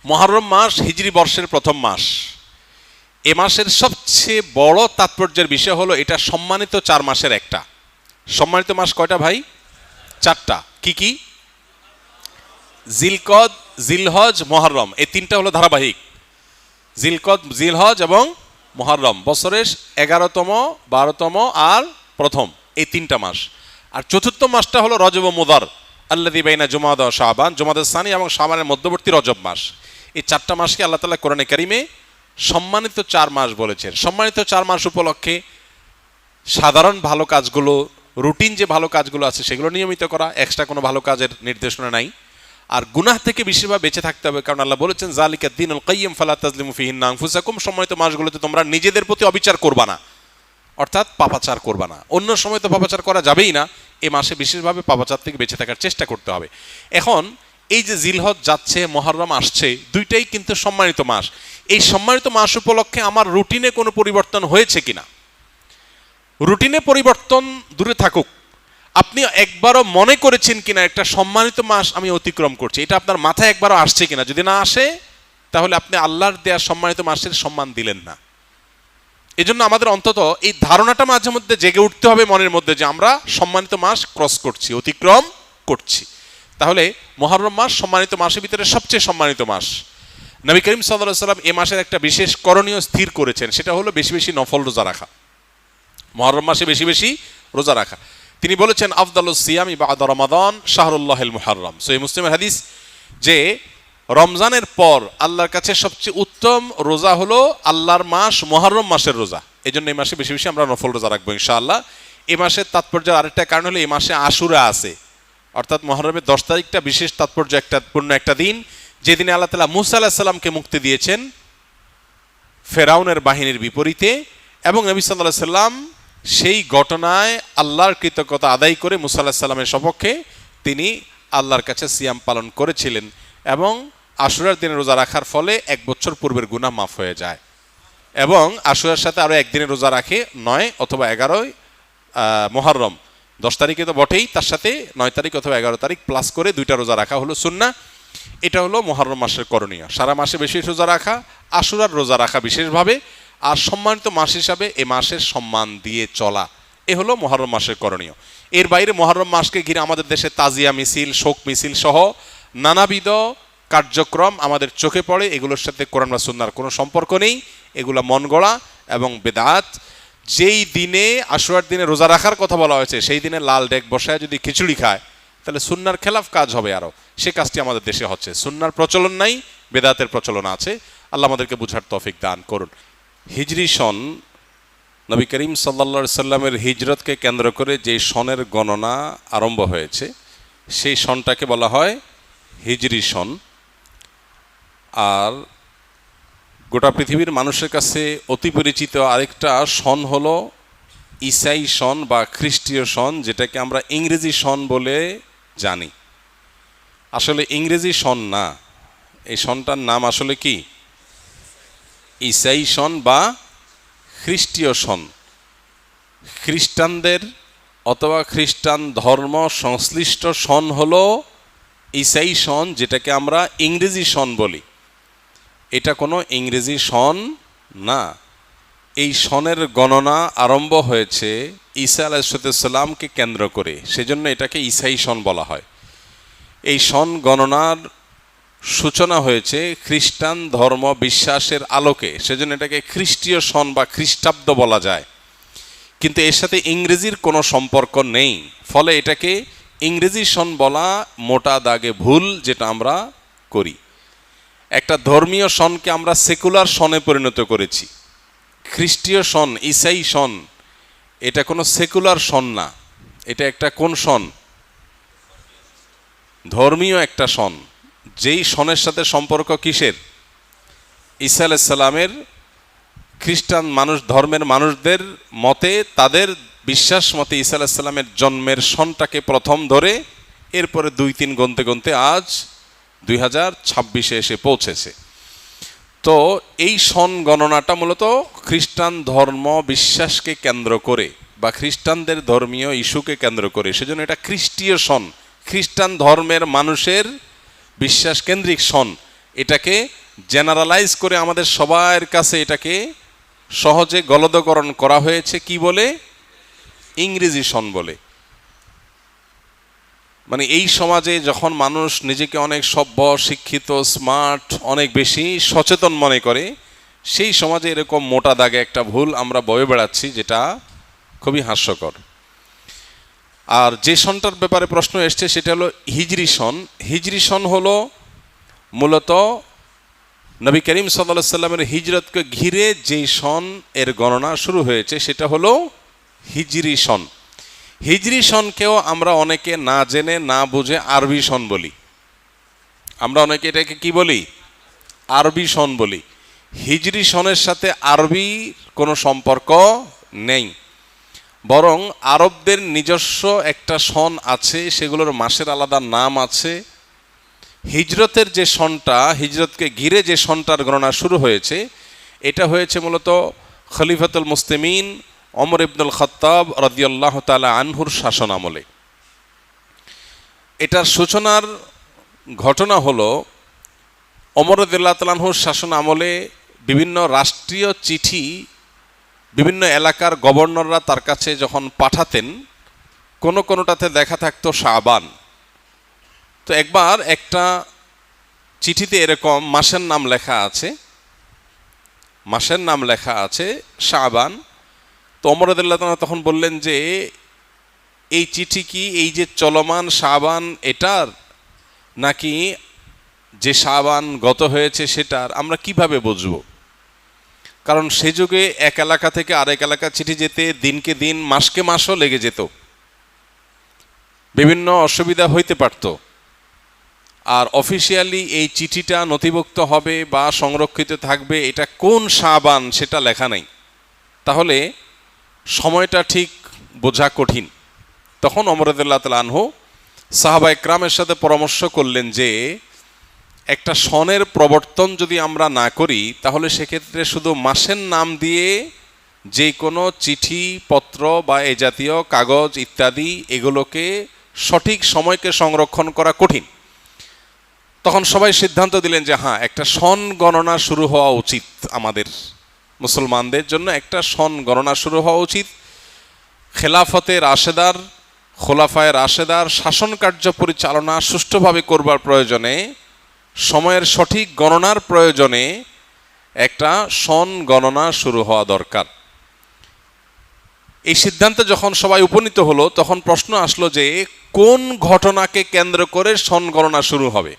মুহররম মাস হিজরি বর্ষের প্রথম মাস। এ মাসের সবচেয়ে বড় তাৎপর্যের বিষয় হলো এটা সম্মানিত 4 মাসের একটা। সম্মানিত মাস কয়টা ভাই? 4টা। কি কি? জিলকদ, জিলহজ, মুহররম, এই 3টা হলো ধারাবাহিক। জিলকদ, জিলহজ এবং মুহররম বছরের 11তম, 12তম আর প্রথম, এই 3টা মাস। আর চতুর্থ মাসটা হলো রজব ও মুদার, আল্লাযী বাইনা জুমাদা ওয়া শাবান, জুমাদাস সানি এবং শাবানের মধ্যবর্তী রজব মাস। এই 4টা মাসকে আল্লাহ তাআলা কোরআনে কারীমে সম্মানিত 4 মাস বলেছেন। সম্মানিত 4 মাস উপলক্ষে সাধারণ ভালো কাজগুলো, রুটিন যে ভালো কাজগুলো আছে সেগুলো নিয়মিত করা, এক্সট্রা কোনো ভালো কাজের নির্দেশনা নাই। আর গুনাহ থেকে বেশিরভাগ বেঁচে থাকতে হবে, কারণ আল্লাহ বলেছেন যালিকা দ্বীনুল কাইয়্যিম ফালা তাজলিমু ফিহিন্না আনফুসাকুম। সম্মানিত মাসগুলোতে তোমরা নিজেদের প্রতি অবিচার করবা না, অর্থাৎ পাপাচার করবা না। অন্য সময় তো পাপাচার করা যাবেই না, এই মাসে বিশেষভাবে পাপাচার থেকে বেঁচে থাকার চেষ্টা করতে হবে। এখন এই যে জিলহজ যাচ্ছে, মুহররম আসছে, দুইটাই কিন্তু সম্মানিত মাস। এই সম্মানিত মাস উপলক্ষে আমার রুটিনে কোনো পরিবর্তন হয়েছে কিনা? রুটিনে পরিবর্তন দূরে থাকুক, আপনি একবারও মনে করেছেন কিনা একটা সম্মানিত মাস আমি অতিক্রম করছি, এটা আপনার মাথায় একবারও আসছে কিনা? যদি না আসে তাহলে আপনি আল্লাহর দেয়া সম্মানিত মাসের সম্মান দিলেন না। এজন্য আমাদের অন্তত এই ধারণাটা মাঝে মধ্যে জেগে উঠতে হবে মনের মধ্যে যে আমরা সম্মানিত মাস ক্রস করছি, অতিক্রম করছি। তাহলে মুহররম মাস সম্মানিত মাসের ভিতরে সবচেয়ে সম্মানিত মাস। নবী করিম সাল্লাল্লাহু আলাইহি ওয়াসাল্লাম এই মাসের একটা বিশেষ করণীয় স্থির করেছেন, সেটা হলো বেশি বেশি নফল রোজা রাখা। মুহররম মাসে বেশি বেশি রোজা রাখা। তিনি বলেছেন আফদালুস সিয়ামি বা'দা রমাদান শাহরুল্লাহিল মুহররম। সহিহ মুসলিমের হাদিস যে রমজানের পর আল্লাহর কাছে সবচেয়ে উত্তম রোজা হলো আল্লাহর মাস মুহররম মাসের রোজা। এই জন্য এই মাসে বেশি বেশি আমরা নফল রোজা রাখবো ইনশাআল্লাহ। এই মাসের তাৎপর্যের আরেকটা কারণ হলো এই মাসে আশুরা আছে, অর্থাৎ মুহররমের 10 তারিখটা বিশেষ তাৎপর্য পূর্ণ একটা দিন, যেদিনে আল্লাহ তাআলা মূসা আলাইহিস সালামকে মুক্তি দিয়েছেন ফেরাউনের বাহিনীর বিপরীতে, এবং নবী সাল্লাল্লাহু আলাইহি সাল্লাম সেই ঘটনায় আল্লাহর কৃতজ্ঞতা আদায় করে মূসা আলাইহিস সালামের সপক্ষে তিনি আল্লাহর কাছে সিয়াম পালন করেছিলেন, এবং আশুরার দিনে রোজা রাখার ফলে 1 বছর পূর্বের গুনাহ মাফ হয়ে যায়। এবং আশুরার সাথে আরও একদিনে রোজা রাখে 9 অথবা 11 মুহররম, 10 তারিখে তো বটেই, তার সাথে 9 তারিখ অথবা 11 তারিখ প্লাস করে 2টা রোজা রাখা হলো সুন্নাহ। এটা হলো মুহররম মাসের করণীয়, সারা মাসে বেশি রোজা রাখা, আশুরার রোজা রাখা বিশেষভাবে, আর সম্মানিত মাস হিসাবে এ মাসের সম্মান দিয়ে চলা, এ হলো মুহররম মাসের করণীয়। এর বাইরে মুহররম মাসকে ঘিরে আমাদের দেশে তাজিয়া মিছিল, শোক মিছিল সহ নানাবিধ কার্যক্রম আমাদের চোখে পড়ে, এগুলোর সাথে কোরআন বা সুন্নাহর কোনো সম্পর্ক নেই, এগুলো মন গড়া এবং বেদাত। যেই দিনে আশুরার দিনে রোজা রাখার কথা বলা হয়েছে সেই দিনে লাল ডেক বসায় যদি খিচুড়ি খায় তাহলে সুন্নাহর খেলাফ কাজ হবে, আরও সে কাজটি আমাদের দেশে হচ্ছে। সুন্নাহর প্রচলন নাই, বেদাতের প্রচলন আছে। আল্লাহ আমাদেরকে বুঝার তৌফিক দান করুন। হিজরি সন, নবী করিম সাল্লাল্লাহু আলাইহি সাল্লামের হিজরতকে কেন্দ্র করে যে সনের গণনা আরম্ভ হয়েছে সেই সনটাকে বলা হয় হিজরি সন। আর গোটা পৃথিবীর মানুষের কাছে অতি পরিচিত আরেকটা সন হলো ঈসাই সন বা খ্রিস্টীয় সন, যেটাকে আমরা ইংরেজি সন বলে জানি। আসলে ইংরেজি সন না, এই সনটার নাম আসলে কি? ঈসাই সন বা খ্রিস্টীয় সন। খ্রিস্টানদের অথবা খ্রিস্টান ধর্ম সংশ্লিষ্ট সন হলো ঈসাই সন, যেটাকে আমরা ইংরেজি সন বলি। এটা কোনো ইংরেজি সন না। এই সনের গণনা আরম্ভ হয়েছে ঈসা আলাইহিস সালামকে কেন্দ্র করে, সেজন্য এটাকে ঈসাই সন বলা হয়। এই সন গণনার সূচনা হয়েছে খ্রিস্টান ধর্ম বিশ্বাসের আলোকে, সেজন্য এটাকে খ্রিস্টীয় সন বা খ্রিস্টাব্দ বলা যায়। কিন্তু এর সাথে ইংরেজির কোনো সম্পর্ক নেই, ফলে এটাকে ইংরেজি সন বলা মোটা দাগে ভুল, যেটা আমরা করি। একটা ধর্মীয় সনকে আমরা সেকুলার সনে পরিণত করেছি। খ্রিস্টীয় সন, ঈসাই সন, এটা কোনো সেকুলার সন না, এটা একটা কোন সন? ধর্মীয় একটা সন। যেই সনের সাথে সম্পর্ক কিসের? ঈসা আলাইহিস সালামের। খ্রিস্টান মানুষ ধর্মের মানুষদের মতে, তাদের বিশ্বাস মতে ঈসা আলাইহিস সালামের জন্মের সনটাকে প্রথম ধরে এরপরে 2-3 গুনতে গুনতে আজ 2026 এসে পৌঁছেছে। তো এই সন গণনাটা মূলত খ্রিস্টান ধর্ম বিশ্বাসকে কেন্দ্র করে বা খ্রিস্টানদের ধর্মীয় ইস্যুকে কেন্দ্র করে, সেজন্য এটা খ্রিস্টীয় সন, খ্রিস্টান ধর্মের মানুষের বিশ্বাস কেন্দ্রিক সন। এটাকে জেনারেলাইজ করে আমাদের সবার কাছে এটাকে সহজে গলদকরণ করা হয়েছে কি বলে? ইংরেজি সন বলে। মানে এই সমাজে যখন মানুষ নিজেকে অনেক সভ্য, শিক্ষিত, স্মার্ট, অনেক বেশি সচেতন মনে করে, সেই সমাজে এরকম মোটা দাগে একটা ভুল আমরা বয়ে বেড়াচ্ছি, যেটা খুবই হাস্যকর। আর যে সনটার ব্যাপারে প্রশ্ন এসছে সেটা হলো হিজরি সন। হিজরি সন হলো মূলত নবী করিম সাল্লাল্লাহু আলাইহি সাল্লামের হিজরতকে ঘিরে যেই সন এর গণনা শুরু হয়েছে সেটা হলো হিজরি সন। হিজরি সনকেও আমরা অনেকে না জেনে না বুঝে আরবি সন বলি। আমরা অনেকে এটাকে কি বলি? আরবি সন বলি। হিজরি সনের সাথে আরবির কোনো সম্পর্ক নেই, বরং আরবদের নিজস্ব একটা সন আছে, সেগুলোর মাসের আলাদা নাম আছে। হিজরতের যে সনটা, হিজরতকে ঘিরে যে সনটার গণনা শুরু হয়েছে, এটা হয়েছে মূলত খলিফাতুল মুসলিমিন ওমর ইবনুল খাত্তাব রাদিয়াল্লাহু তাআলা আনহুর শাসন আমলে। এটার সূচনার ঘটনা হলো ওমর রাদিয়াল্লাহু তাআলা আনহুর শাসন আমলে বিভিন্ন রাষ্ট্রীয় চিঠি বিভিন্ন এলাকার গভর্নররা তার কাছে যখন পাঠাতেন, কোনোটাতে দেখা থাকতো শাবান। তো একবার একটা চিঠিতে এরকম মাসের নাম লেখা আছে শাবান। তো ওমর রাদিয়াল্লাহু তাআলা তখন বললেন যে এই চিঠি কি এই যে চলমান শাবান এটার, নাকি যে শাবান গত হয়েছে সেটার? আমরা কিভাবে বুঝবো? কারণ সে যুগে এক এলাকা থেকে আরেক এলাকা চিঠি যেতে দিনকে দিন মাসকে মাসও লেগে যেত, বিভিন্ন অসুবিধা হইতে পারত। আর অফিসিয়ালি এই চিঠিটা নথিভুক্ত হবে বা সংরক্ষিত থাকবে এটা কোন শাবান সেটা লেখা নেই, তাহলে সময়টা ঠিক বোঝা কঠিন। তখন ওমর রাদিয়াল্লাহু তাআলা আনহু সাহাবায়ে কেরামের সাথে পরামর্শ করলেন যে একটা সনের প্রবর্তন যদি আমরা না করি, তাহলে সেক্ষেত্রে শুধু মাসের নাম দিয়ে যে কোনো চিঠি পত্র বা এই জাতীয় কাগজ ইত্যাদি এগুলোকে সঠিক সময়কে সংরক্ষণ করা কঠিন। তখন সবাই সিদ্ধান্ত দিলেন যে হ্যাঁ, একটা সন গণনা শুরু হওয়া উচিত, আমাদের মুসলমানদের জন্য একটা সন গণনা শুরু হওয়া উচিত। খেলাফতে রাশেদার, খোলাফায়ে রাশেদার শাসন কার্য পরিচালনা সুষ্ঠুভাবে করবার প্রয়োজনে, সময়ের সঠিক গণনার প্রয়োজনে একটা সন গণনা শুরু হওয়া দরকার। এই সিদ্ধান্তে যখন সবাই উপনীত হলো, তখন প্রশ্ন আসলো যে কোন ঘটনাকে কেন্দ্র করে সন গণনা শুরু হবে।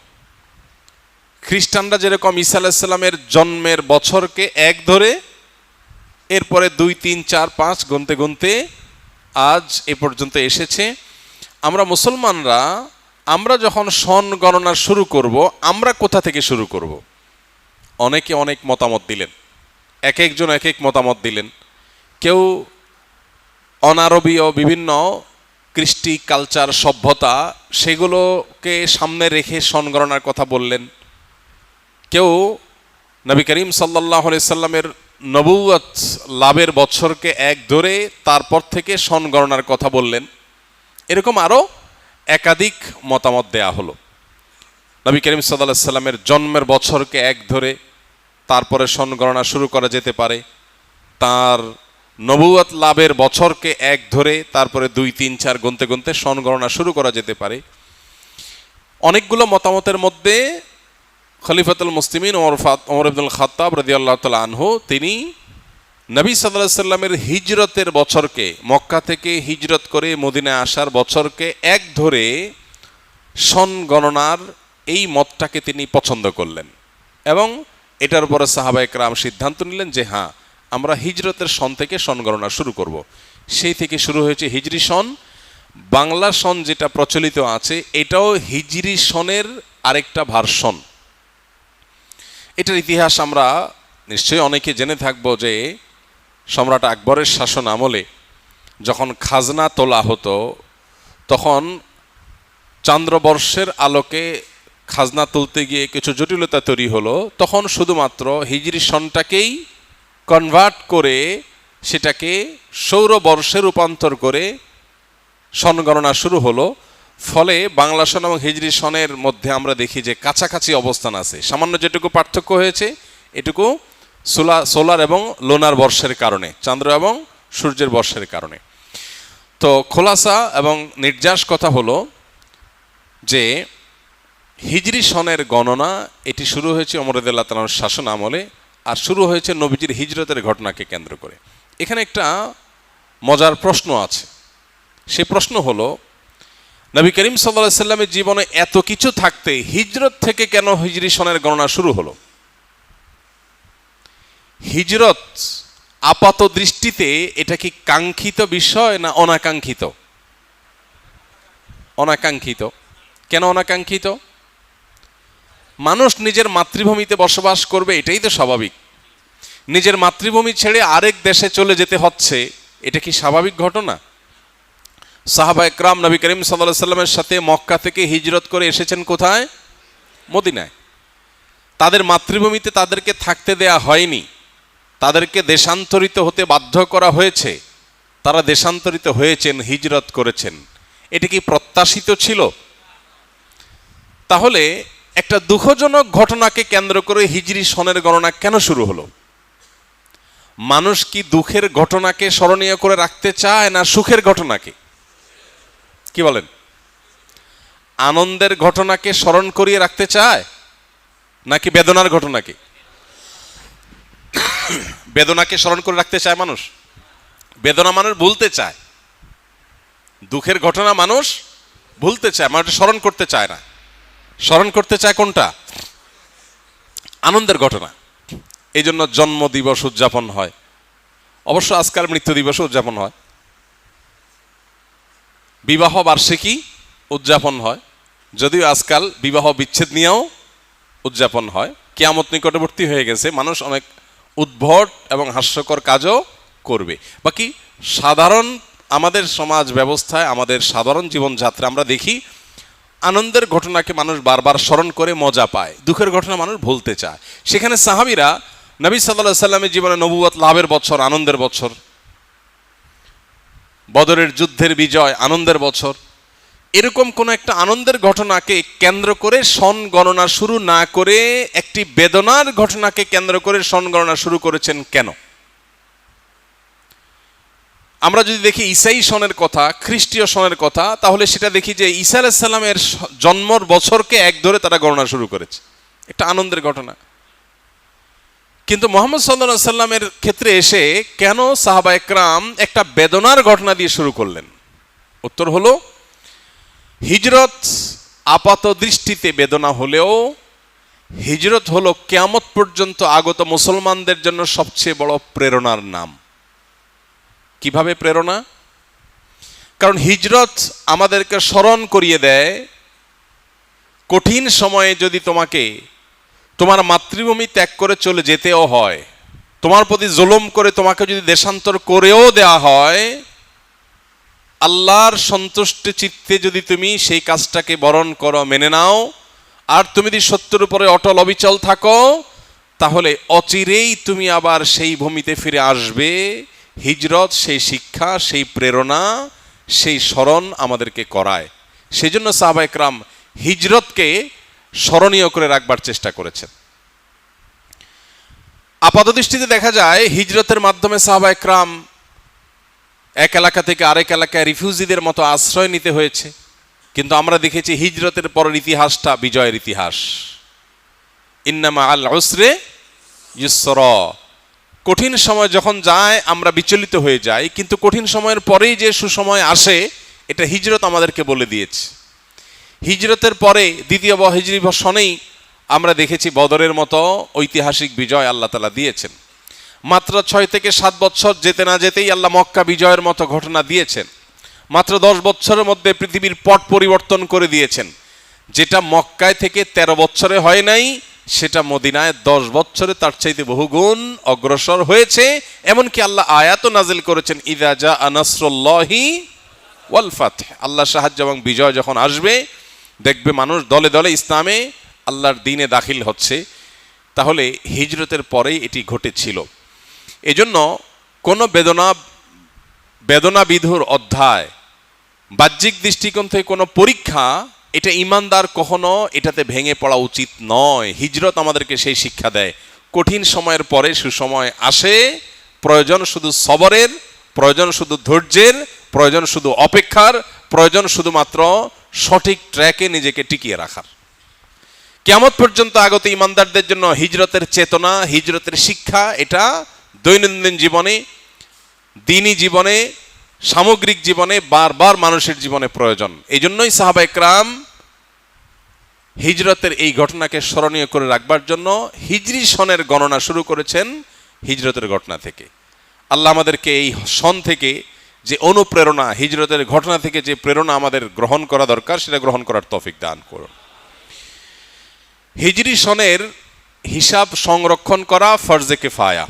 খ্রিস্টানরা যেরকম ঈসা আলাইহিস সালামের জন্মের বছরকে এক ধরে, এরপরে 2, 3, 4, 5 গুনতে গুনতে আজ এ পর্যন্ত এসেছে। আমরা মুসলমানরা আমরা যখন সন গণনা শুরু করব, আমরা কোথা থেকে শুরু করব? অনেকে অনেক মতামত দিলেন, এক একজন এক এক মতামত দিলেন। কেউ অনারবীয় বিভিন্ন কৃষ্টি, কালচার, সভ্যতা সেগুলোকে সামনে রেখে সন গণনার কথা বললেন। কেউ নবী করিম সাল্লাল্লাহু আলাইহি সাল্লামের নবুয়ত লাভের বছরকে এক ধরে তারপর থেকে সন গণনার কথা বললেন। এরকম আরও একাধিক মতামত দেয়া হলো। নবী করিম সাল্লাল্লাহু আলাইহি সাল্লামের জন্মের বছরকে এক ধরে তারপরে সন গণনা শুরু করা যেতে পারে, তার নবুয়ত লাভের বছরকে এক ধরে তারপরে 2, 3, 4 গুনতে গুনতে সন গণনা শুরু করা যেতে পারে। অনেকগুলো মতামতের মধ্যে খলিফাতুল মুসলিমিন ওমর ইবনুল খাত্তাব রাদিয়াল্লাহু তাআলা আনহু তিনি নবী সাল্লাল্লাহু আলাইহি সাল্লামের হিজরতের বছরকে, মক্কা থেকে হিজরত করে মদিনায় আসার বছরকে এক ধরে সন গণনার এই মতটাকে তিনি পছন্দ করলেন এবং এটার উপরে সাহাবায়ে কেরাম সিদ্ধান্ত নিলেন যে হ্যাঁ, আমরা হিজরতের সন থেকে সন গণনা শুরু করব। সেই থেকে শুরু হয়েছে হিজরি সন। বাংলা সন যেটা প্রচলিত আছে এটাও হিজরি সনের আরেকটা ভার্সন। এটার ইতিহাস আমরা নিশ্চয়ই অনেকে জেনে থাকবো যে সম্রাট আকবরের শাসন আমলে যখন খাজনা তোলা হতো, তখন চান্দ্রবর্ষের আলোকে খাজনা তুলতে গিয়ে কিছু জটিলতা তৈরি হলো। তখন শুধুমাত্র হিজরি সনটাকেই কনভার্ট করে সেটাকে সৌরবর্ষে রূপান্তর করে সন গণনা শুরু হলো। ফলে বাংলা সন এবং হিজরি সনের মধ্যে আমরা দেখি যে কাছাকাছি অবস্থান আছে। সামান্য যেটুকু পার্থক্য হয়েছে এটুকু সোলার এবং লোনার বর্ষের কারণে, চন্দ্র এবং সূর্যের বর্ষের কারণে। তো খোলাসা এবং নির্যাস কথা হলো যে হিজরি সনের গণনা এটি শুরু হয়েছে ওমর রাদিয়াল্লাহু তাআলার শাসন আমলে, আর শুরু হয়েছে নবীজির হিজরতের ঘটনাকে কেন্দ্র করে। এখানে একটা মজার প্রশ্ন আছে। সে প্রশ্ন হলো, নবী করিম সাল্লাল্লাহু আলাইহি সাল্লামের জীবনে এত কিছু থাকতে হিজরত থেকে কেন হিজরি সনের গণনা শুরু হলো? হিজরত আপাত দৃষ্টিতে এটা কি কাঙ্ক্ষিত বিষয় না অনাকাঙ্ক্ষিত? অনাকাঙ্ক্ষিত। কেন অনাকাঙ্ক্ষিত? মানুষ নিজের মাতৃভূমিতে বসবাস করবে, এটাই তো স্বাভাবিক। নিজের মাতৃভূমি ছেড়ে আরেক দেশে চলে যেতে হচ্ছে, এটা কি স্বাভাবিক ঘটনা? সাহাবা একরাম নবী করিম সাল্লাল্লাহু আলাইহি সাল্লামের সাথে মক্কা থেকে হিজরত করে এসেছেন কোথায়? মদিনায়। তাদের মাতৃভূমিতে তাদেরকে থাকতে দেয়া হয়নি, তাদেরকে দেশান্তরিত হতে বাধ্য করা হয়েছে। তারা দেশান্তরিত হয়েছেন, হিজরত করেছেন। এটি কি প্রত্যাশিত ছিল? তাহলে একটা দুঃখজনক ঘটনাকে কেন্দ্র করে হিজরি সনের গণনা কেন শুরু হলো? মানুষ কি দুঃখের ঘটনাকে স্মরণীয় করে রাখতে চায় না সুখের ঘটনাকে? কি বলেন? আনন্দের ঘটনাকে স্মরণ করিয়ে রাখতে চায় নাকি বেদনার ঘটনাকে? বেদনাকে স্মরণ করে রাখতে চায় মানুষ। বেদনা মানুষ ভুলতে চায়, দুঃখের ঘটনা মানুষ ভুলতে চায়, মানুষ স্মরণ করতে চায় না। স্মরণ করতে চায় কোনটা? আনন্দের ঘটনা। এই জন্য জন্ম দিবস উদযাপন হয়, অবশ্য আজকাল মৃত্যু দিবস উদযাপন হয়, বিবাহ বার্ষিকী উদযাপন হয়, যদিও আজকাল বিবাহ বিচ্ছেদ নিয়েও উদযাপন হয়। কিয়ামত নিকটবর্তী হয়ে গেছে, মানুষ অনেক উদ্ভট এবং হাস্যকর কাজও করবে। বাকি সাধারণ আমাদের সমাজ ব্যবস্থায়, আমাদের সাধারণ জীবনযাত্রা আমরা দেখি আনন্দের ঘটনাকে মানুষ বারবার স্মরণ করে মজা পায়, দুঃখের ঘটনা মানুষ ভুলতে চায়। সেখানে সাহাবীরা নবী সাল্লাল্লাহু আলাইহি সাল্লামের জীবনে নবুয়ত লাভের বছর, আনন্দের বছর, বদরের যুদ্ধের বিজয় আনন্দের বছর, এরকম কোন একটা আনন্দের ঘটনাকে কেন্দ্র করে সন গণনা শুরু না করে একটি বেদনার ঘটনাকে কেন্দ্র করে সন গণনা শুরু করেছেন কেন? আমরা যদি দেখি ঈসাই সনের কথা, খ্রিস্টীয় সনের কথা, তাহলে সেটা দেখি যে ঈসা আলাইহিস সালামের জন্মর বছরকে এক ধরে তারা গণনা শুরু করেছে, একটা আনন্দের ঘটনা। কিন্তু মুহাম্মদ সাল্লাল্লাহু আলাইহি সাল্লামের ক্ষেত্রে এসে কেন সাহাবা একরাম একটা বেদনার ঘটনা দিয়ে শুরু করলেন? উত্তর হলো, হিজরত আপাত দৃষ্টিতে বেদনা হলেও হিজরত হলো কিয়ামত পর্যন্ত আগত মুসলমানদের জন্য সবচেয়ে বড় প্রেরণার নাম। কিভাবে প্রেরণা? কারণ হিজরত আমাদেরকে স্মরণ করিয়ে দেয়, কঠিন সময়ে যদি তোমাকে তোমার মাতৃভূমি ত্যাগ করে চলে যেতেও হয়, তোমার প্রতি জুলুম করে তোমাকে যদি দেশান্তর করেও দেয়া হয়, আল্লাহর সন্তুষ্টি চিত্তে যদি তুমি সেই কাজটাকে বরণ করো, মেনে নাও, আর তুমি যদি সত্যের উপরে অটল অবিচল থাকো, তাহলে অচিরেই তুমি আবার সেই ভূমিতে ফিরে আসবে। হিজরত সেই শিক্ষা, সেই প্রেরণা, সেই স্মরণ আমাদেরকে করায়। সেই জন্য সাহাবা একরাম হিজরতকে স্মরণীয় করে রাখবার চেষ্টা করেছেন। আপাতদৃষ্টিতে দেখা যায় হিজরতের মাধ্যমে সাহাবা একরাম এক এলাকা থেকে আরেক এলাকায় রিফিউজিদের মতো আশ্রয় নিতে হয়েছে, কিন্তু আমরা দেখেছি হিজরতের পরের ইতিহাসটা বিজয়ের ইতিহাস। ইন্নামা আল উসরে ইউসরা। কঠিন সময় যখন যায় আমরা বিচলিত হয়ে যাই, কিন্তু কঠিন সময়ের পরেই যে সুসময় আসে এটা হিজরত আমাদেরকে বলে দিয়েছে। হিজরতের পরে দ্বিতীয় হিজরি সনেই আমরা দেখেছি বদরের মতো ঐতিহাসিক বিজয় আল্লাহ তাআলা দিয়েছেন। মাত্র 6 থেকে 7 বছর যেতে না যেতেই আল্লাহ মক্কা বিজয়ের মতো ঘটনা দিয়েছেন। মাত্র 10 বছরের মধ্যে পৃথিবীর পট পরিবর্তন করে দিয়েছেন। যেটা মক্কায় থেকে 13 বছরে হয় নাই, সেটা মদিনায় 10 বছরে তার চাইতে বহুগুণ অগ্রসর হয়েছে। এমনকি আল্লাহ আয়াতও নাজিল করেছেন, ইযা জাআ নাসরুল্লাহি ওয়াল ফাতহ। আল্লাহর সাহায্য এবং বিজয় যখন আসবে, দেখবে মানুষ দলে দলে ইসলামে আল্লাহর দ্বীনে দাখিল হচ্ছে। তাহলে হিজরতের পরেই এটি ঘটেছিল। এজন্য কোনো বেদনা বিধুর অধ্যায় বাহ্যিক দৃষ্টিকোণ থেকে কোনো পরীক্ষা, এটা ইমানদার কখনো এটাতে ভেঙে পড়া উচিত নয়। হিজরত আমাদেরকে সেই শিক্ষা দেয়। কঠিন সময়ের পরে সুসময় আসে, প্রয়োজন শুধু সবরের, প্রয়োজন শুধু ধৈর্যের, প্রয়োজন শুধু অপেক্ষার, প্রয়োজন শুধুমাত্র সঠিক ট্র্যাকে নিজেকে টিকিয়ে রাখার। কিয়ামত পর্যন্ত আগত ইমানদারদের জন্য হিজরতের চেতনা, হিজরতের শিক্ষা, এটা দৈনন্দিন জীবনে, দিনী জীবনে, সামগ্রিক জীবনে বারবার মানুষের জীবনে প্রয়োজন। এই জন্যই সাহাবায়ে কেরাম হিজরতের এই ঘটনাকে স্মরণীয় করে রাখবার জন্য হিজরি সনের গণনা শুরু করেছেন হিজরতের ঘটনা থেকে। আল্লাহ আমাদেরকে এই সন থেকে যে অনুপ্রেরণা, হিজরতের ঘটনা থেকে যে প্রেরণা আমাদের গ্রহণ করা দরকার, সেটা গ্রহণ করার তৌফিক দান করুন। হিজরি সনের হিসাব সংরক্ষণ করা ফরজে কিফায়া।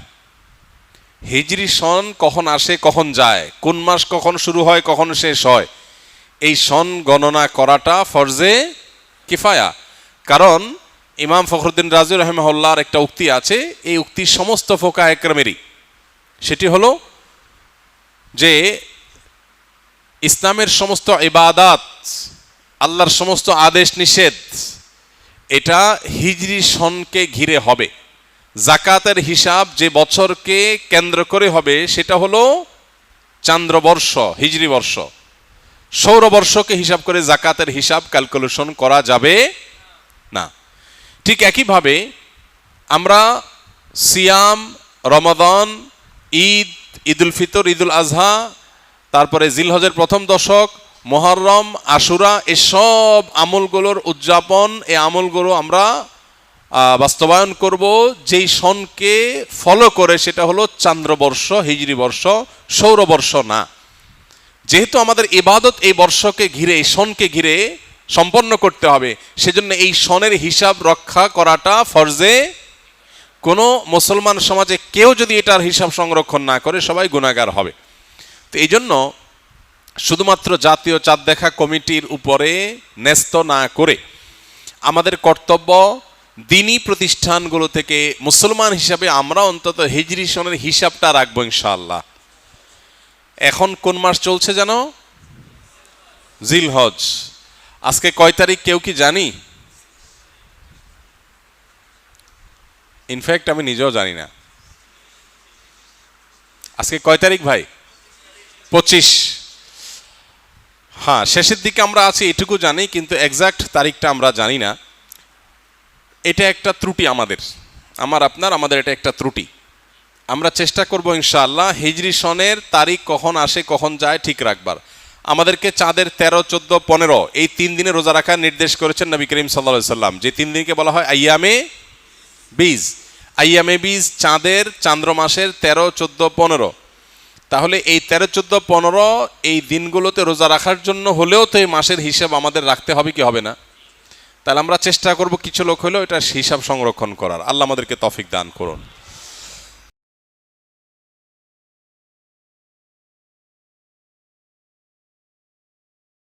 হিজরি সন কখন আসে, কখন যায়, কোন মাস কখন শুরু হয়, কখন শেষ হয়, এই সন গণনা করাটা ফরজে কিফায়া। কারণ ইমাম ফখরুদ্দিন রাজি রাহিমাহুল্লাহর একটা উক্তি আছে, এই উক্তি সমস্ত ফুকাহে কেরামেরই। সেটি হলো যে ইসলামের সমস্ত ইবাদাত, আল্লাহর সমস্ত আদেশ নিষেধ, এটা হিজরি সনকে ঘিরে হবে। জাকাতের হিসাব যে বছরকে কেন্দ্র করে হবে সেটা হলো চান্দ্রবর্ষ, হিজরি বর্ষ। সৌরবর্ষকে হিসাব করে জাকাতের হিসাব ক্যালকুলেশন করা যাবে না। ঠিক একইভাবে আমরা সিয়াম, রমাদান, ঈদ, ঈদুল ফিতর, ঈদুল আজহা, তারপরে জিলহজের প্রথম দশক, মুহররম, আশুরা, এসব আমলগুলোর উদযাপন, এই আমলগুলো আমরা বাস্তবায়ন করব যেই সনকে ফলো করে, সেটা হলো চান্দ্রবর্ষ, হিজরি বর্ষ, সৌরবর্ষ না। যেহেতু আমাদের ইবাদত এই বর্ষকে ঘিরে, এই সনকে ঘিরে সম্পন্ন করতে হবে, সেজন্য এই সনের হিসাব রক্ষা করাটা ফরজে। কোনো মুসলমান সমাজে কেউ যদি এটার হিসাব সংরক্ষণ না করে, সবাই গুনাহগার হবে। তো এই জন্য শুধুমাত্র জাতীয় চাঁদ দেখা কমিটির উপরে ন্যস্ত না করে আমাদের কর্তব্য দিনী প্রতিষ্ঠানগুলো থেকে মুসলমান হিসাবে আমরা অন্তত হিজরি সনের হিসাবটা রাখবো ইনশাআল্লাহ। এখন কোন মাস চলছে যেন? জিলহজ। আজকে কয় তারিখ কেউ কি জানি? ইনফ্যাক্ট আমি নিজেও জানি না। আজকে কয় তারিখ ভাই? 25। হ্যাঁ, শেষের দিকে আমরা আছি এটুকু জানি, কিন্তু এক্সাক্ট তারিখটা আমরা জানি না। এটা একটা ত্রুটি আমাদের এটা একটা ত্রুটি। আমরা চেষ্টা করব ইনশাআল্লাহ হিজরি সনের তারিখ কখন আসে কখন যায় ঠিক রাখবার। আমাদেরকে চাঁদের 13, 14, 15 এই 3 দিনে রোজা রাখার নির্দেশ করেছেন নবী করিম সাল্লাল্লাহু আলাইহি সাল্লাম, যে 3 দিনকে বলা হয় আইয়ামে বীজ। আইয়ামে বীজ চাঁদের, চান্দ্র মাসের 13, 14, 15। তাহলে এই 13, 14, 15 এই দিনগুলোতে রোজা রাখার জন্য হলেও তো এই মাসের হিসাব আমাদের রাখতে হবে কি হবে না? তাহলে আমরা চেষ্টা করব কিছু লোক হলেও এটা হিসাব সংরক্ষণ করার। আল্লাহ আমাদেরকে তৌফিক দান করুন।